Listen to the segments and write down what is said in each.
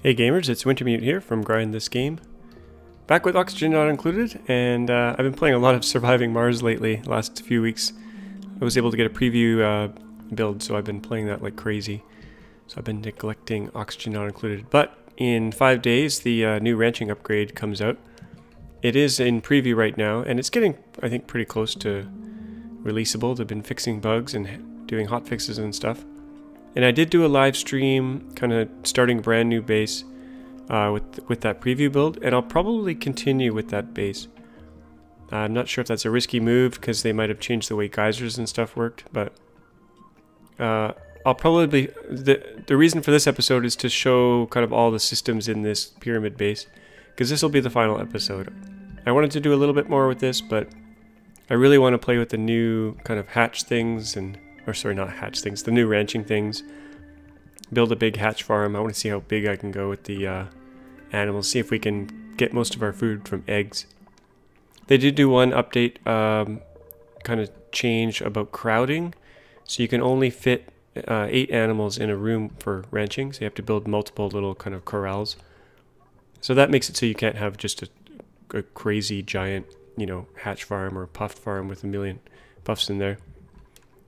Hey gamers, it's Wintermute here from Grind This Game. Back with Oxygen Not Included, and I've been playing a lot of Surviving Mars lately, last few weeks. I was able to get a preview build, so I've been playing that like crazy. So I've been neglecting Oxygen Not Included. But in 5 days, the new ranching upgrade comes out. It is in preview right now, and it's getting, I think, pretty close to releasable. They've been fixing bugs and doing hotfixes and stuff. And I did do a live stream, kind of starting a brand new base with that preview build, and I'll probably continue with that base. I'm not sure if that's a risky move because they might have changed the way geysers and stuff worked, but I'll probably the reason for this episode is to show kind of all the systems in this pyramid base, because this will be the final episode. I wanted to do a little bit more with this, but I really want to play with the new kind of hatch things or sorry, not hatch things, the new ranching things. Build a big hatch farm. I want to see how big I can go with the animals, see if we can get most of our food from eggs. They did do one update, kind of change about crowding. So you can only fit 8 animals in a room for ranching, so you have to build multiple little kind of corrals. So that makes it so you can't have just a crazy giant, you know, hatch farm or puff farm with a million puffs in there.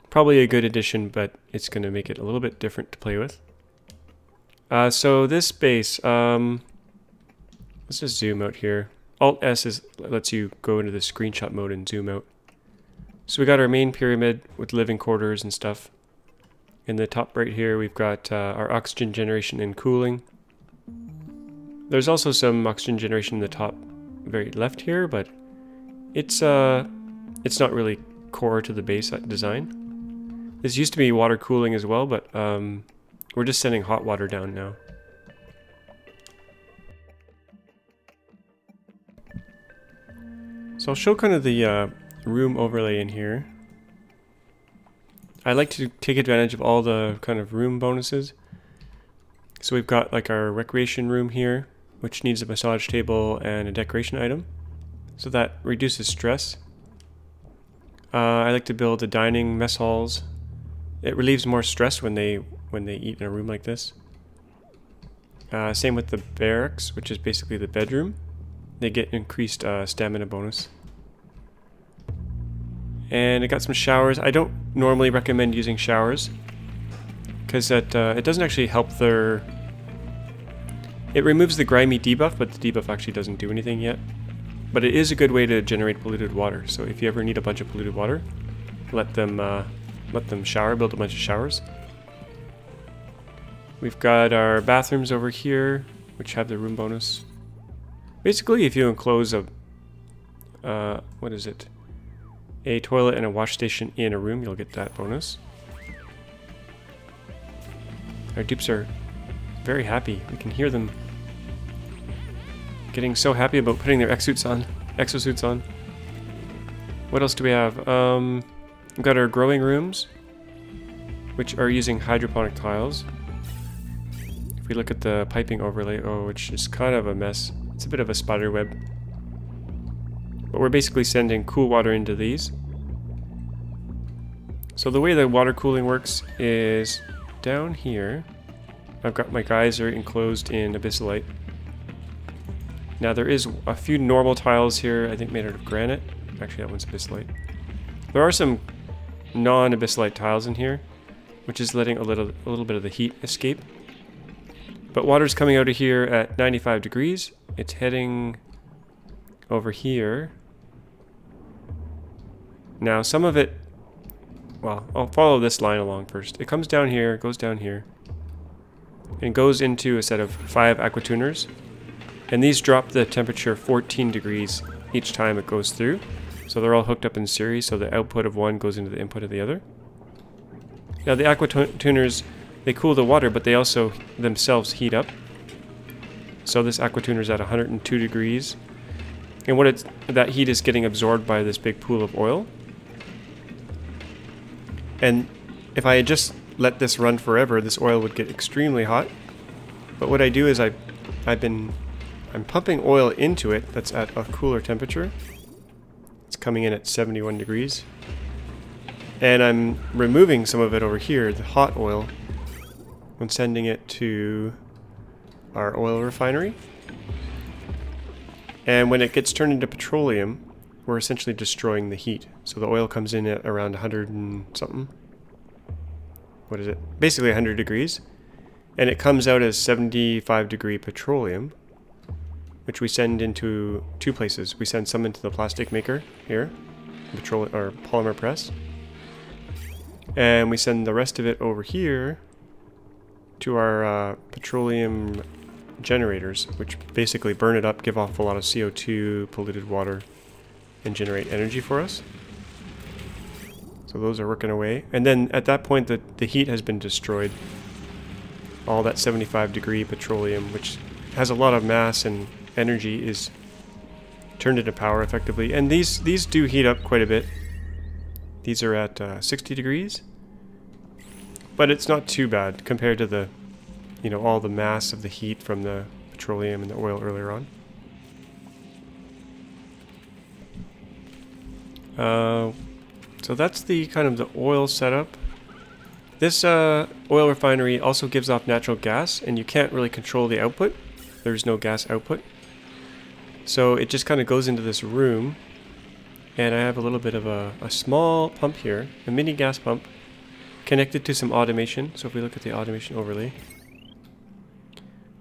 Probably a good addition, but it's going to make it a little bit different to play with. So this base, let's just zoom out here. Alt-S lets you go into the screenshot mode and zoom out. So we got our main pyramid with living quarters and stuff. In the top right here, we've got our oxygen generation and cooling. There's also some oxygen generation in the top very left here, but it's not really core to the base design. This used to be water cooling as well, but we're just sending hot water down now. So I'll show kind of the room overlay in here. I like to take advantage of all the kind of room bonuses. So we've got like our recreation room here, which needs a massage table and a decoration item. So that reduces stress. I like to build the dining mess halls. It relieves more stress when they eat in a room like this. Same with the barracks, which is basically the bedroom. They get increased stamina bonus. And I got some showers. I don't normally recommend using showers because it doesn't actually help their... It removes the grimy debuff, but the debuff actually doesn't do anything yet. But it is a good way to generate polluted water. So if you ever need a bunch of polluted water, let them shower, build a bunch of showers. We've got our bathrooms over here, which have the room bonus. Basically, if you enclose a a toilet and a wash station in a room, you'll get that bonus. Our dupes are very happy. We can hear them getting so happy about putting their exosuits on. What else do we have? We've got our growing rooms, which are using hydroponic tiles. If we look at the piping overlay, which is kind of a mess. It's a bit of a spider web. But we're basically sending cool water into these. So the way the water cooling works is down here. I've got my geyser enclosed in abyssalite. Now there is a few normal tiles here, I think made out of granite. Actually, that one's abyssalite. There are some non-abyssalite tiles in here, which is letting a little bit of the heat escape. But water's coming out of here at 95 degrees. It's heading over here. Now some of it, well, I'll follow this line along first. It comes down here, goes down here, and goes into a set of 5 Aqua Tuners. And these drop the temperature 14 degrees each time it goes through. So they're all hooked up in series, so the output of one goes into the input of the other. Now the Aqua Tuners, they cool the water, but they also themselves heat up. So this Aqua Tuner is at 102 degrees. And that heat is getting absorbed by this big pool of oil. And if I had just let this run forever, this oil would get extremely hot. But what I do is I'm pumping oil into it that's at a cooler temperature. It's coming in at 71 degrees. And I'm removing some of it over here, the hot oil, and sending it to our oil refinery. And when it gets turned into petroleum, we're essentially destroying the heat. So the oil comes in at around 100 and something. What is it? Basically 100 degrees. And it comes out as 75-degree petroleum, which we send into two places. We send some into the plastic maker here, petroleum or polymer press. And we send the rest of it over here to our petroleum generators, which basically burn it up, give off a lot of CO2, polluted water, and generate energy for us. So those are working away. And then at that point, the heat has been destroyed. All that 75-degree petroleum, which has a lot of mass and energy, is turned into power effectively. And these do heat up quite a bit. These are at 60 degrees. But it's not too bad compared to the, you know, all the mass of the heat from the petroleum and the oil earlier on. So that's the kind of the oil setup. This oil refinery also gives off natural gas, and you can't really control the output. There's no gas output. So it just kind of goes into this room, and I have a little bit of a small pump here, a mini gas pump, connected to some automation. So if we look at the automation overlay,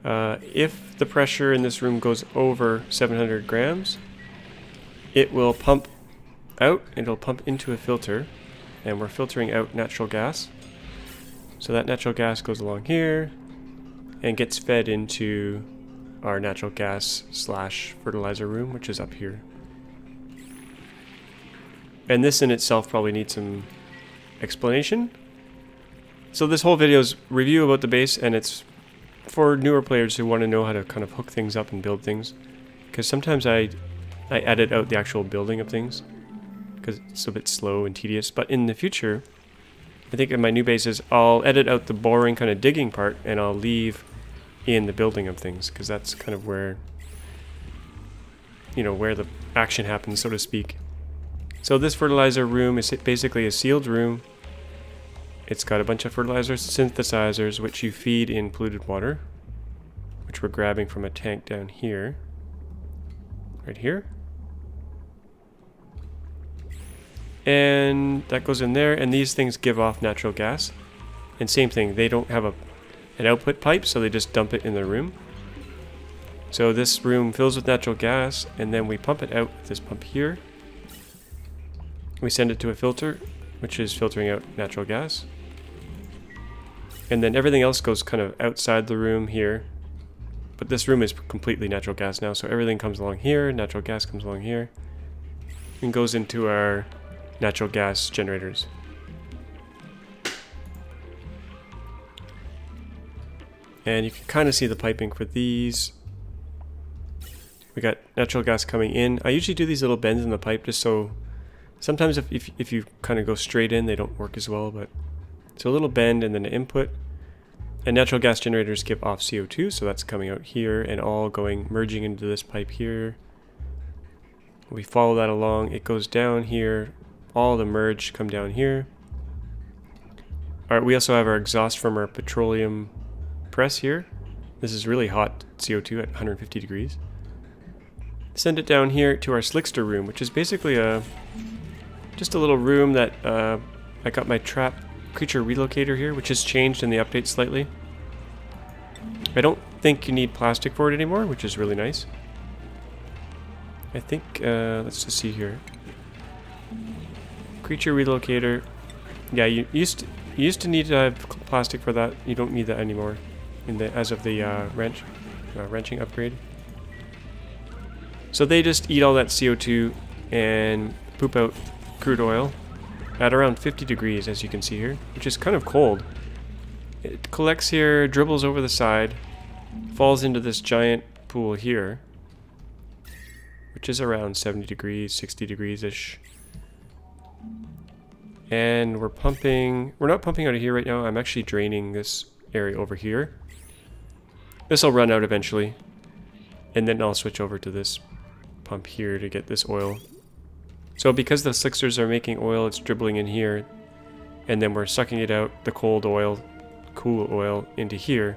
if the pressure in this room goes over 700 grams, it will pump out, and it'll pump into a filter, and we're filtering out natural gas. So that natural gas goes along here and gets fed into our natural gas / fertilizer room, which is up here. And this in itself probably needs some explanation. So this whole video is review about the base, and it's for newer players who want to know how to kind of hook things up and build things. Because sometimes I edit out the actual building of things, because it's a bit slow and tedious. But in the future, I think in my new bases, I'll edit out the boring kind of digging part, and I'll leave in the building of things, because that's kind of where, you know, where the action happens, so to speak. So this fertilizer room is basically a sealed room. It's got a bunch of fertilizer synthesizers, which you feed in polluted water, which we're grabbing from a tank down here, right here. And that goes in there, and these things give off natural gas. And same thing, they don't have an output pipe, so they just dump it in the room. So this room fills with natural gas, and then we pump it out with this pump here. We send it to a filter, which is filtering out natural gas. And then everything else goes kind of outside the room here. But this room is completely natural gas now, so everything comes along here, natural gas comes along here, and goes into our natural gas generators. And you can kind of see the piping for these. We got natural gas coming in. I usually do these little bends in the pipe just so sometimes if you kind of go straight in, they don't work as well, but it's a little bend and then an input. And natural gas generators give off CO2, so that's coming out here and all merging into this pipe here. We follow that along, it goes down here, all the merge come down here. Alright, we also have our exhaust from our petroleum press here. This is really hot CO2 at 150 degrees. Send it down here to our slickster room, which is basically just a little room that I got my trap creature relocator here, which has changed in the update slightly. I don't think you need plastic for it anymore, which is really nice. I think, let's just see here. Creature relocator. Yeah, you used to need to have plastic for that. You don't need that anymore as of the wrenching upgrade. So they just eat all that CO2 and poop out crude oil at around 50 degrees, as you can see here, which is kind of cold. It collects here, dribbles over the side, falls into this giant pool here, which is around 70 degrees, 60 degrees-ish. And we're not pumping out of here right now. I'm actually draining this area over here. This will run out eventually, and then I'll switch over to this pump here to get this oil. So because the slicksters are making oil, it's dribbling in here, and then we're sucking it out, the cool oil into here.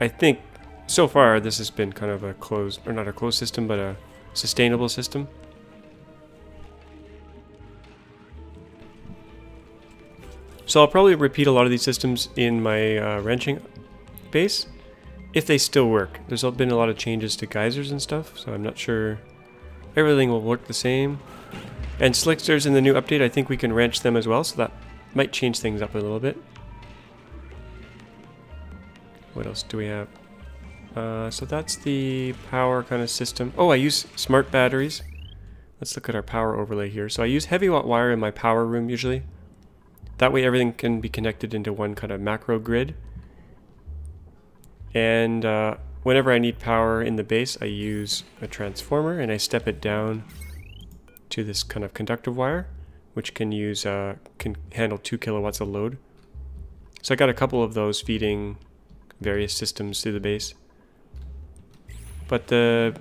I think so far this has been kind of a closed, or not a closed system, but a sustainable system. So I'll probably repeat a lot of these systems in my wrenching base, if they still work. There's been a lot of changes to geysers and stuff, so I'm not sure everything will work the same. And slicksters in the new update, I think we can wrench them as well, so that might change things up a little bit. What else do we have? So that's the power kind of system. Oh, I use smart batteries. Let's look at our power overlay here. So I use heavy watt wire in my power room usually. That way everything can be connected into one kind of macro grid. And whenever I need power in the base, I use a transformer and I step it down to this kind of conductive wire, which can use can handle 2 kilowatts of load. So I got a couple of those feeding various systems through the base. But the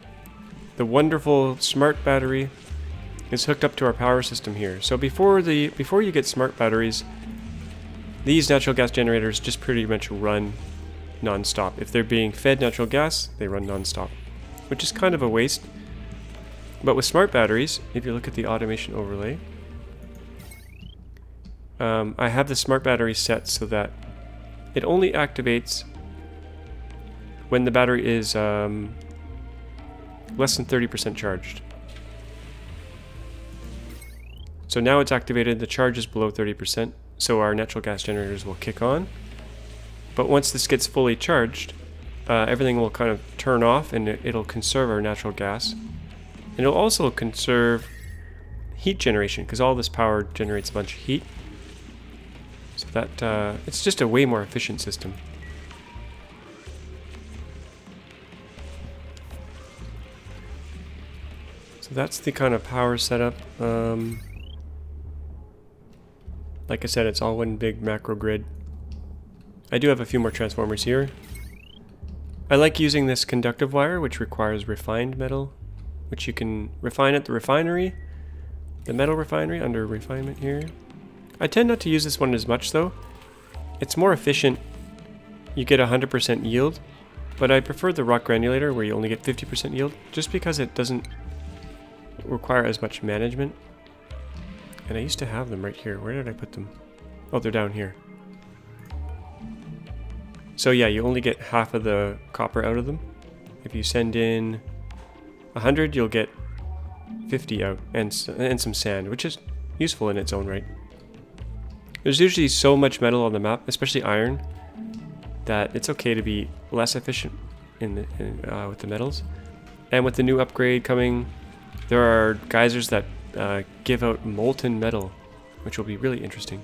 wonderful smart battery is hooked up to our power system here. So before you get smart batteries, these natural gas generators just pretty much run non-stop. If they're being fed natural gas, they run non-stop, which is kind of a waste. But with smart batteries, if you look at the automation overlay, I have the smart battery set so that it only activates when the battery is less than 30% charged. So now it's activated, the charge is below 30%, so our natural gas generators will kick on. But once this gets fully charged, everything will kind of turn off and it'll conserve our natural gas. And it'll also conserve heat generation, because all this power generates a bunch of heat. So that it's just a way more efficient system. So that's the kind of power setup. Like I said, it's all one big macro grid. I do have a few more transformers here. I like using this conductive wire, which requires refined metal, which you can refine at the refinery, the metal refinery under refinement here. I tend not to use this one as much though. It's more efficient. You get 100% yield, but I prefer the rock granulator where you only get 50% yield, just because it doesn't require as much management. And I used to have them right here. Where did I put them? Oh, they're down here. So yeah, you only get half of the copper out of them. If you send in 100, you'll get 50 out, and some sand, which is useful in its own right. There's usually so much metal on the map, especially iron, that it's okay to be less efficient with the metals. And with the new upgrade coming, there are geysers that give out molten metal, which will be really interesting.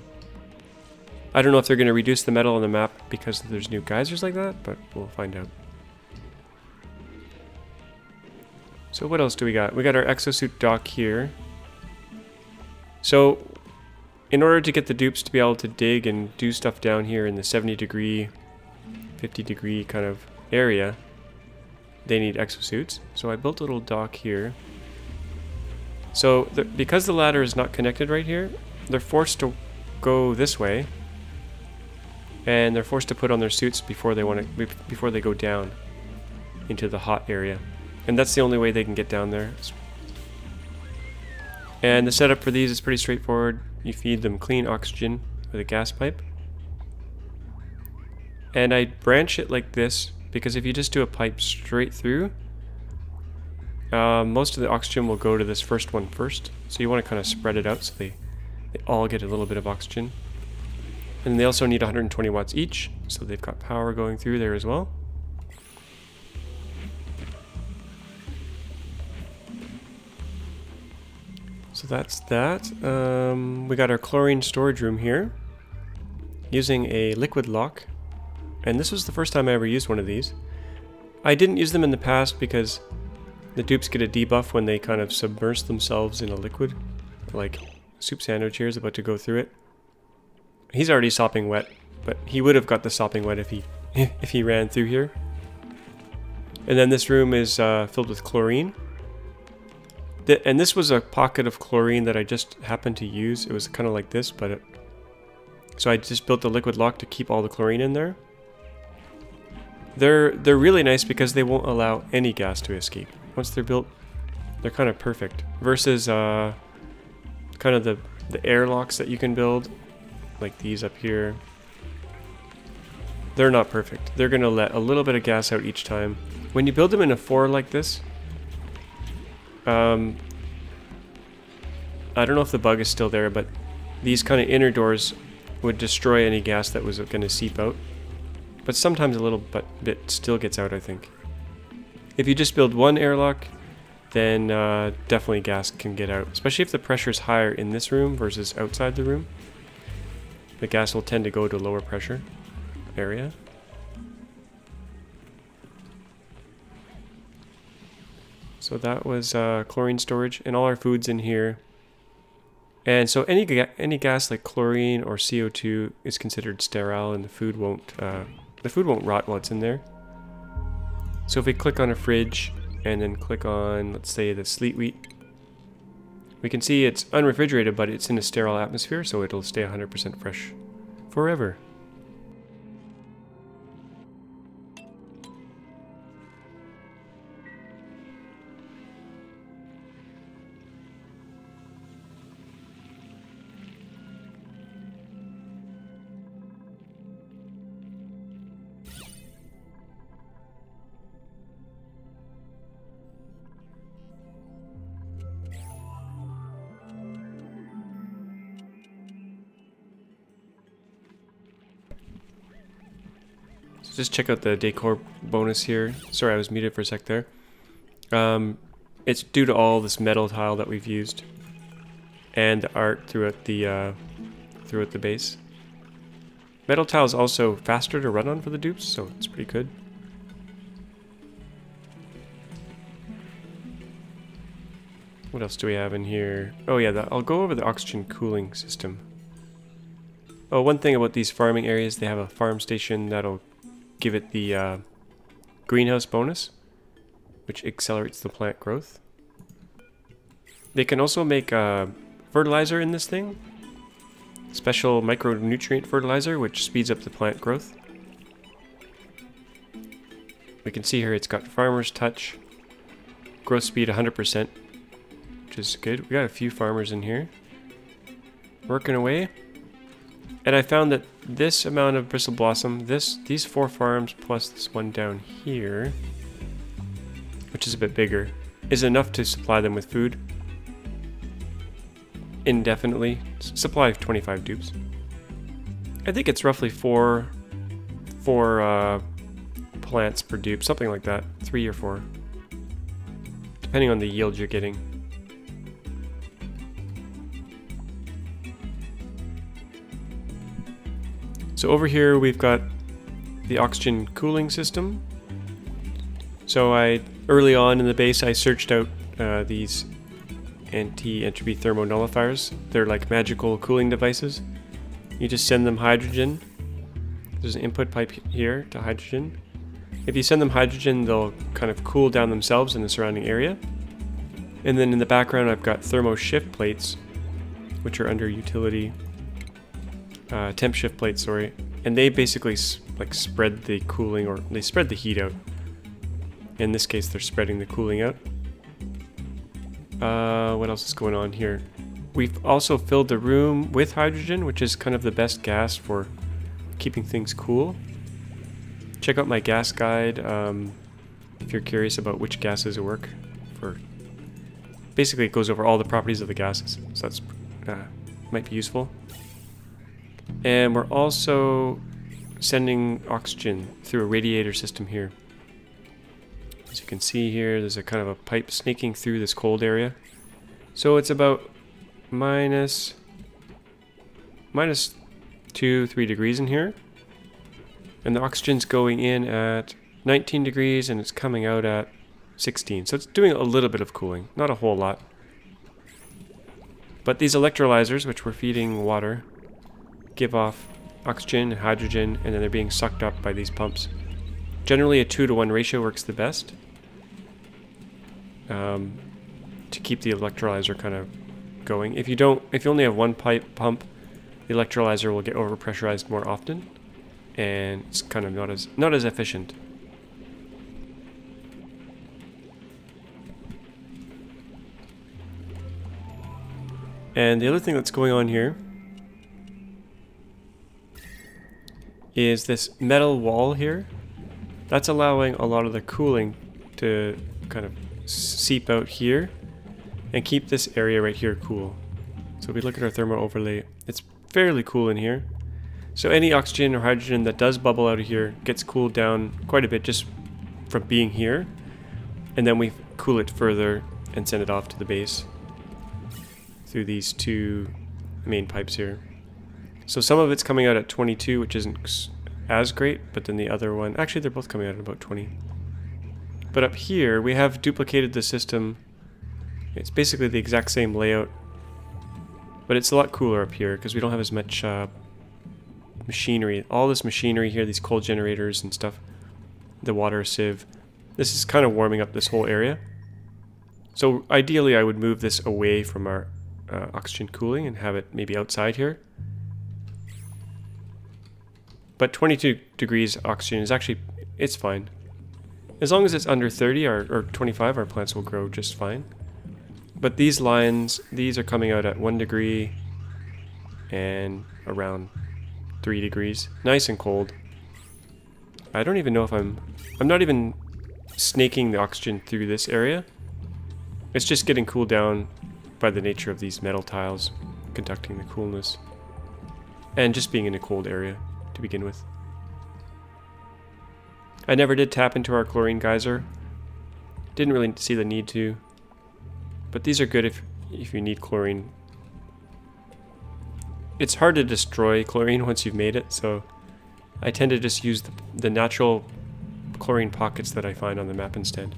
I don't know if they're going to reduce the metal on the map because there's new geysers like that, but we'll find out. So what else do we got? We got our Exosuit Dock here. So in order to get the dupes to be able to dig and do stuff down here in the 70 degree, 50 degree kind of area, they need exosuits. So I built a little dock here. So because the ladder is not connected right here, they're forced to go this way, and they're forced to put on their suits before they go down into the hot area. And that's the only way they can get down there. And the setup for these is pretty straightforward. You feed them clean oxygen with a gas pipe. And I branch it like this because if you just do a pipe straight through, most of the oxygen will go to this first one first. So you want to kind of spread it out so they all get a little bit of oxygen. And they also need 120 watts each, so they've got power going through there as well. So that's that. We got our chlorine storage room here, using a liquid lock. And this was the first time I ever used one of these. I didn't use them in the past because the dupes get a debuff when they kind of submerge themselves in a liquid. Like Soup Sandwich here is about to go through it. He's already sopping wet, but he would have got the sopping wet if he ran through here. And then this room is filled with chlorine. And this was a pocket of chlorine that I just happened to use. It was kind of like this, but so I just built the liquid lock to keep all the chlorine in there. They're really nice because they won't allow any gas to escape. Once they're built, they're kind of perfect. Versus kind of the airlocks that you can build, like these up here. They're not perfect. They're going to let a little bit of gas out each time. When you build them in a 4 like this, I don't know if the bug is still there, but these kind of inner doors would destroy any gas that was going to seep out. But sometimes a little bit still gets out, I think. If you just build one airlock, then definitely gas can get out. Especially if the pressure is higher in this room versus outside the room. The gas will tend to go to lower pressure area. So that was chlorine storage, and all our food's in here. And so any gas like chlorine or CO2 is considered sterile, and the food won't rot while it's in there. So if we click on a fridge and then click on, let's say, the sleet wheat, we can see it's unrefrigerated, but it's in a sterile atmosphere, so it'll stay 100% fresh forever. Just check out the decor bonus here. Sorry, I was muted for a sec there. It's due to all this metal tile that we've used, and the art throughout the base. Metal tile is also faster to run on for the dupes, so it's pretty good. What else do we have in here? Oh yeah, I'll go over the oxygen cooling system. Oh, one thing about these farming areas, they have a farm station that'll give it the greenhouse bonus, which accelerates the plant growth. They can also make fertilizer in this thing, special micronutrient fertilizer, which speeds up the plant growth. We can see here it's got farmer's touch, growth speed 100%, which is good. We got a few farmers in here working away. And I found that this amount of bristle blossom, these 4 farms plus this one down here, which is a bit bigger, is enough to supply them with food indefinitely. Supply of 25 dupes. I think it's roughly four plants per dupe, something like that, 3 or 4, depending on the yield you're getting. So over here we've got the oxygen cooling system. So early on in the base I searched out these anti-entropy thermonullifiers. They're like magical cooling devices. You just send them hydrogen. There's an input pipe here to hydrogen. If you send them hydrogen, they'll kind of cool down themselves in the surrounding area. And then in the background I've got thermo shift plates, which are under utility. Temp shift plates, sorry, and they basically like spread the cooling, or they spread the heat out. In this case, they're spreading the cooling out. What else is going on here? We've also filled the room with hydrogen, which is kind of the best gas for keeping things cool. Check out my gas guide if you're curious about which gases work for. Basically, it goes over all the properties of the gases, so that's might be useful. And we're also sending oxygen through a radiator system here. As you can see here, there's a kind of a pipe snaking through this cold area. So it's about minus 2-3 degrees in here. And the oxygen's going in at 19 degrees and it's coming out at 16. So it's doing a little bit of cooling, not a whole lot. But these electrolyzers, which we're feeding water, give off oxygen and hydrogen, and then they're being sucked up by these pumps. Generally a 2-to-1 ratio works the best to keep the electrolyzer kind of going. If you only have one pump, the electrolyzer will get overpressurized more often, and it's kind of not as efficient. And the other thing that's going on here is this metal wall here. That's allowing a lot of the cooling to kind of seep out here and keep this area right here cool. So if we look at our thermal overlay, it's fairly cool in here. So any oxygen or hydrogen that does bubble out of here gets cooled down quite a bit just from being here. And then we cool it further and send it off to the base through these two main pipes here. So some of it's coming out at 22, which isn't as great, but then the other one, actually they're both coming out at about 20. But up here, we have duplicated the system. It's basically the exact same layout, but it's a lot cooler up here because we don't have as much machinery. All this machinery here, these coal generators and stuff, the water sieve, this is kind of warming up this whole area. So ideally I would move this away from our oxygen cooling and have it maybe outside here. But 22 degrees oxygen is actually, it's fine. As long as it's under 30 or 25, our plants will grow just fine. But these lines, these are coming out at 1 degree and around 3 degrees. Nice and cold. I don't even know if I'm not even snaking the oxygen through this area. It's just getting cooled down by the nature of these metal tiles conducting the coolness. And just being in a cold area to begin with. I never did tap into our Chlorine Geyser. Didn't really see the need to. But these are good if you need chlorine. It's hard to destroy chlorine once you've made it, so I tend to just use the natural chlorine pockets that I find on the map instead.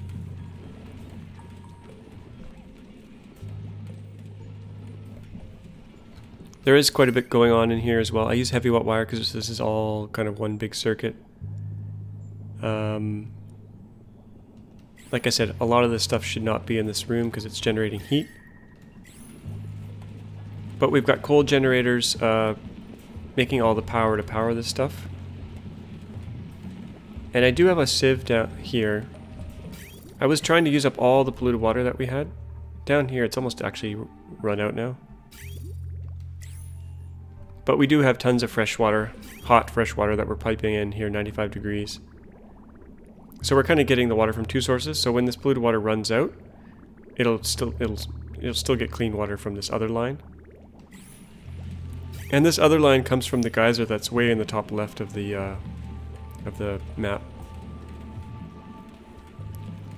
There is quite a bit going on in here as well. I use heavy watt wire because this is all kind of one big circuit. Like I said, a lot of this stuff should not be in this room because it's generating heat. But we've got coal generators making all the power to power this stuff. And I do have a sieve down here. I was trying to use up all the polluted water that we had. Down here it's almost actually run out now. But we do have tons of fresh water, hot fresh water that we're piping in here, 95 degrees. So we're kind of getting the water from two sources. So when this polluted water runs out, it'll still get clean water from this other line. And this other line comes from the geyser that's way in the top left of the map.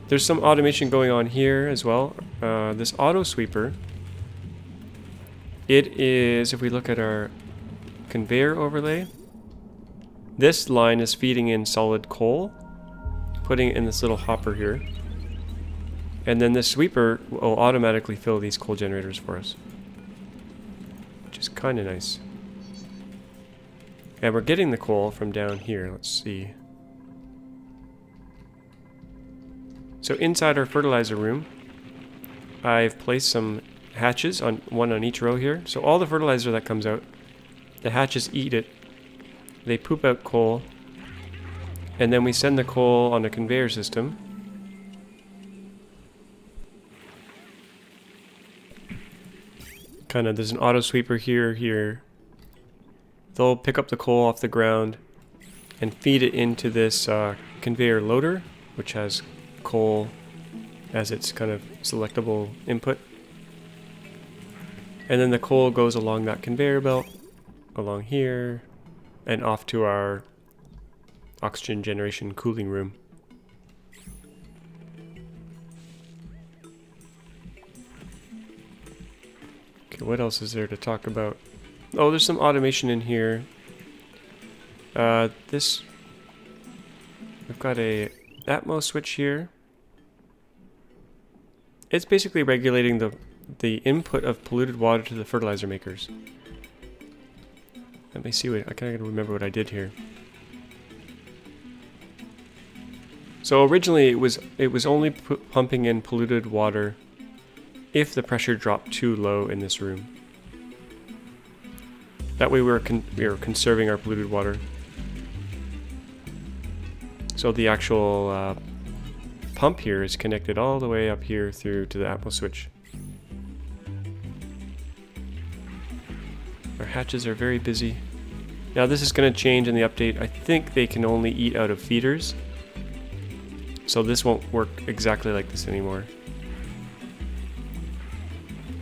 There's some automation going on here as well. This auto sweeper, it is, if we look at our conveyor overlay, this line is feeding in solid coal, putting it in this little hopper here, and then this sweeper will automatically fill these coal generators for us, which is kind of nice. And we're getting the coal from down here. Let's see. So inside our fertilizer room, I've placed some hatches, one on each row here. So all the fertilizer that comes out, the hatches eat it. They poop out coal. And then we send the coal on a conveyor system. Kind of, there's an auto sweeper here. They'll pick up the coal off the ground and feed it into this conveyor loader, which has coal as its kind of selectable input. And then the coal goes along that conveyor belt, along here, and off to our oxygen generation cooling room. Okay, what else is there to talk about? Oh, there's some automation in here. We've got a Atmos switch here. It's basically regulating the input of polluted water to the fertilizer makers. Let me see what I can't remember what I did here. So originally it was only pumping in polluted water if the pressure dropped too low in this room. That way we were conserving our polluted water. So the actual pump here is connected all the way up here through to the Atmos switch. Our hatches are very busy. Now this is going to change in the update. I think they can only eat out of feeders. So this won't work exactly like this anymore.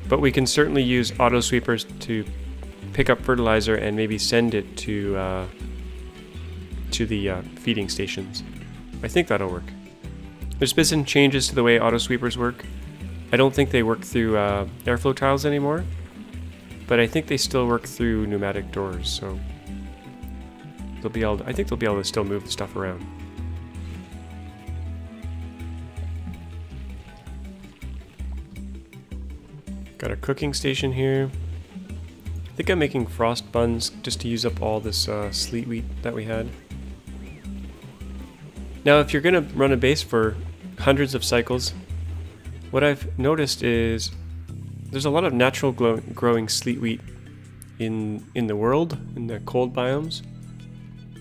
But we can certainly use auto sweepers to pick up fertilizer and maybe send it to the feeding stations. I think that'll work. There's been some changes to the way auto sweepers work. I don't think they work through airflow tiles anymore, but I think they still work through pneumatic doors. So they'll be able. I think they'll be able to still move the stuff around. Got a cooking station here. I think I'm making frost buns just to use up all this sleet wheat that we had. Now if you're going to run a base for hundreds of cycles, what I've noticed is there's a lot of natural growing sleet wheat in the world, in the cold biomes.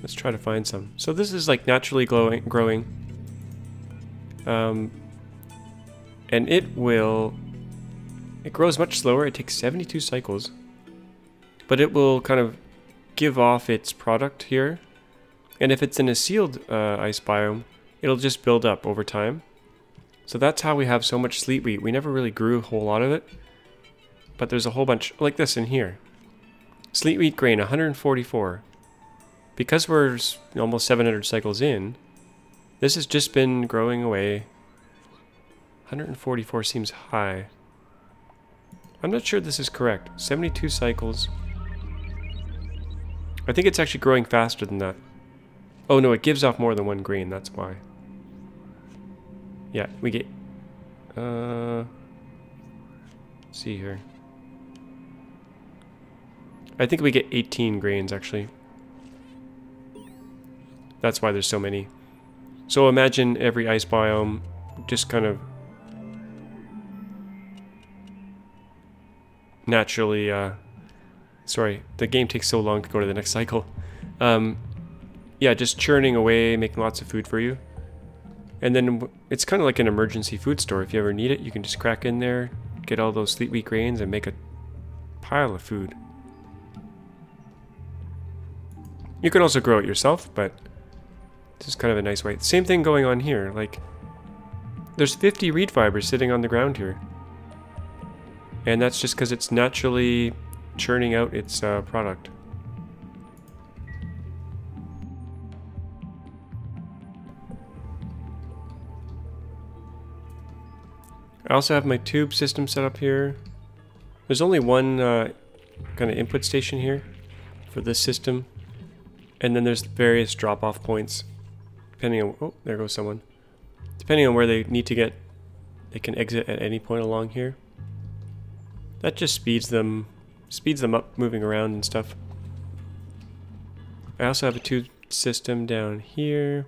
Let's try to find some. So this is like naturally growing. And it grows much slower. It takes 72 cycles. But it will kind of give off its product here. And if it's in a sealed ice biome, it'll just build up over time. So that's how we have so much sleet wheat. We never really grew a whole lot of it. But there's a whole bunch like this in here. Sleet wheat grain, 144. Because we're almost 700 cycles in, this has just been growing away. 144 seems high. I'm not sure this is correct. 72 cycles. I think it's actually growing faster than that. Oh no, it gives off more than one grain, that's why. Yeah, we get... let's see here. I think we get 18 grains, actually. That's why there's so many. So imagine every ice biome just kind of naturally, sorry, the game takes so long to go to the next cycle. Yeah, just churning away, making lots of food for you. And then it's kind of like an emergency food store. If you ever need it, you can just crack in there, get all those sleet wheat grains, and make a pile of food. You can also grow it yourself, but this is kind of a nice way. Same thing going on here. Like, there's 50 reed fibers sitting on the ground here. And that's just because it's naturally churning out its product. I also have my tube system set up here. There's only one kind of input station here for this system. And then there's various drop-off points. Depending on... Oh, there goes someone. Depending on where they need to get, they can exit at any point along here. That just speeds them up moving around and stuff. I also have a tube system down here.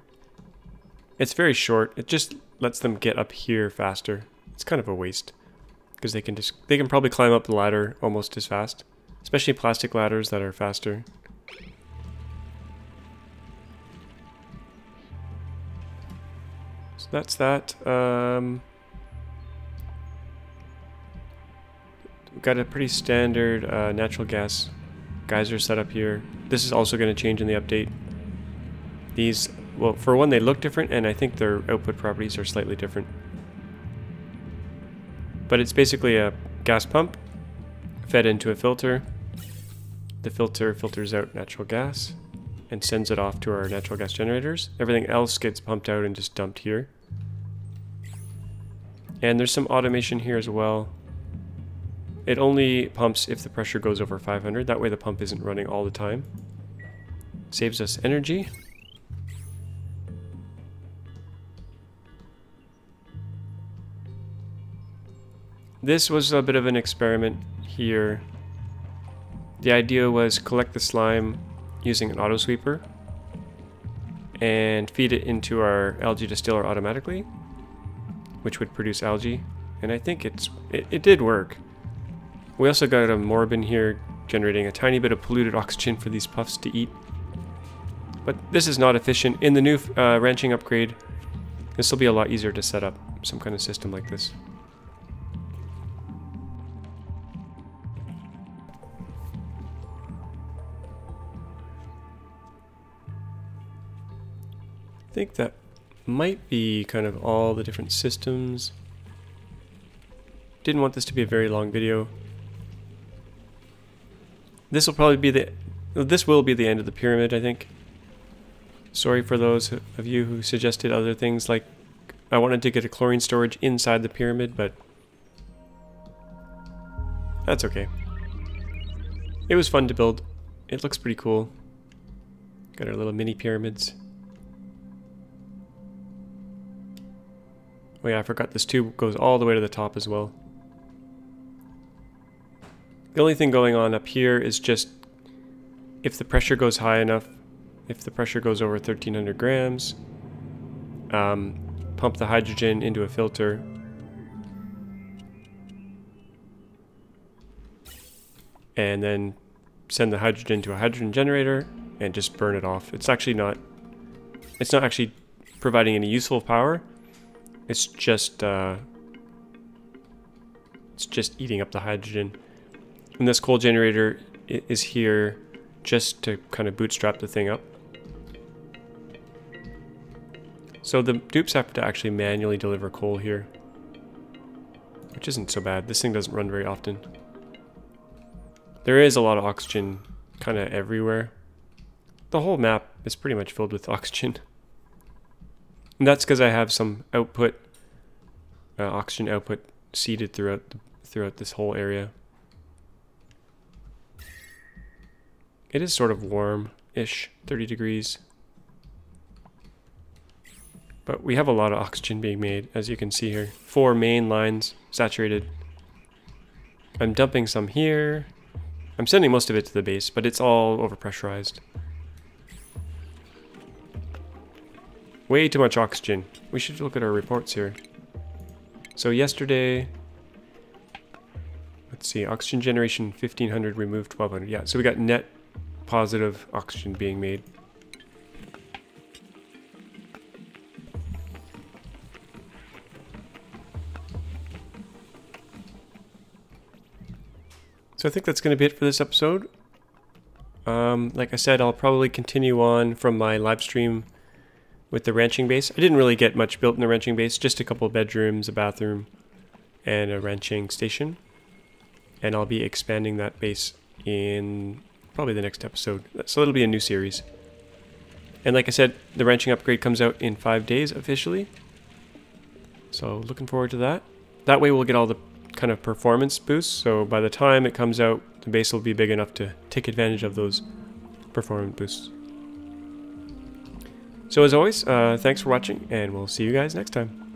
It's very short. It just lets them get up here faster. It's kind of a waste because they can probably climb up the ladder almost as fast, especially plastic ladders that are faster. So that's that. We've got a pretty standard natural gas geyser set up here. This is also going to change in the update. These, well, for one, they look different, and I think their output properties are slightly different. But it's basically a gas pump fed into a filter. The filter filters out natural gas and sends it off to our natural gas generators. Everything else gets pumped out and just dumped here. And there's some automation here as well. It only pumps if the pressure goes over 500. That way the pump isn't running all the time. Saves us energy. This was a bit of an experiment here. The idea was collect the slime using an auto sweeper and feed it into our algae distiller automatically, which would produce algae. And I think it did work. We also got a Morbin here generating a tiny bit of polluted oxygen for these puffs to eat. But this is not efficient. In the new ranching upgrade, this will be a lot easier to set up some kind of system like this. think that might be kind of all the different systems. Didn't want this to be a very long video. This will probably be the end of the pyramid, I think. Sorry for those of you who suggested other things, like I wanted to get a chlorine storage inside the pyramid, but that's okay. It was fun to build. It looks pretty cool. Got our little mini pyramids. Oh yeah, I forgot this tube goes all the way to the top as well. The only thing going on up here is just if the pressure goes high enough, if the pressure goes over 1300 grams, pump the hydrogen into a filter. And then send the hydrogen to a hydrogen generator and just burn it off. It's not actually providing any useful power. It's just eating up the hydrogen. And this coal generator is here just to kind of bootstrap the thing up. So the dupes have to actually manually deliver coal here, which isn't so bad. This thing doesn't run very often. There is a lot of oxygen kind of everywhere. The whole map is pretty much filled with oxygen. And that's because I have some output, oxygen output seeded throughout this whole area. It is sort of warm-ish, 30 degrees. But we have a lot of oxygen being made, as you can see here. 4 main lines saturated. I'm dumping some here. I'm sending most of it to the base, but it's all overpressurized. Way too much oxygen. We should look at our reports here. So yesterday, let's see, oxygen generation 1500, removed 1200. Yeah, so we got net positive oxygen being made. So I think that's going to be it for this episode. Like I said, I'll probably continue on from my live stream with the ranching base. I didn't really get much built in the ranching base, just a couple of bedrooms, a bathroom, and a ranching station. And I'll be expanding that base in probably the next episode. So it'll be a new series. And like I said, the ranching upgrade comes out in 5 days officially. So looking forward to that. That way we'll get all the kind of performance boosts. So by the time it comes out, the base will be big enough to take advantage of those performance boosts. So as always, thanks for watching, and we'll see you guys next time.